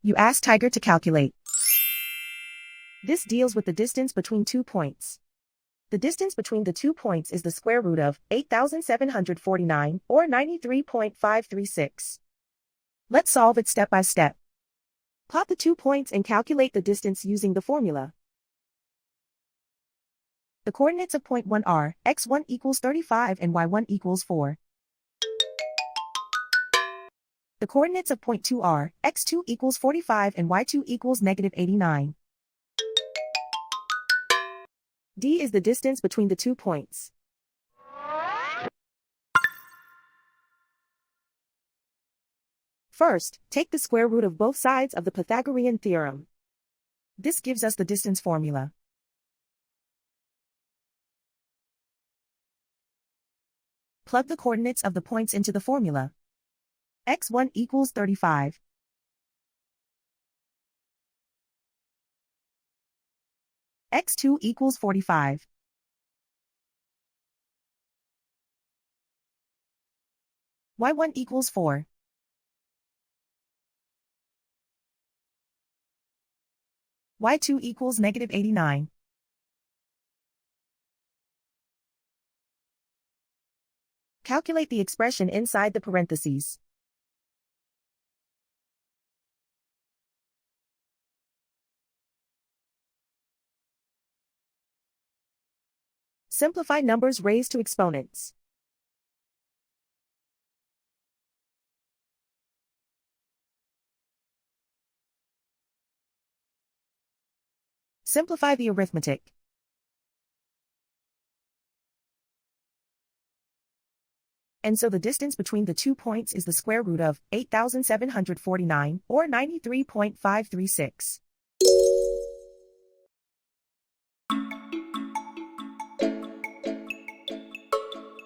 You ask Tiger to calculate. This deals with the distance between 2 points. The distance between the 2 points is the square root of 8,749, or 93.536. Let's solve it step by step. Plot the 2 points and calculate the distance using the formula. The coordinates of point 1 are x1 equals 35 and y1 equals 4. The coordinates of point 2 are x2 equals 45 and y2 equals negative 89. D is the distance between the 2 points. First, take the square root of both sides of the Pythagorean theorem. This gives us the distance formula. Plug the coordinates of the points into the formula. x1 equals 35. x2 equals 45. y1 equals 4. y2 equals negative 89. Calculate the expression inside the parentheses. Simplify numbers raised to exponents. Simplify the arithmetic. And so the distance between the 2 points is the square root of 8,749, or 93.536.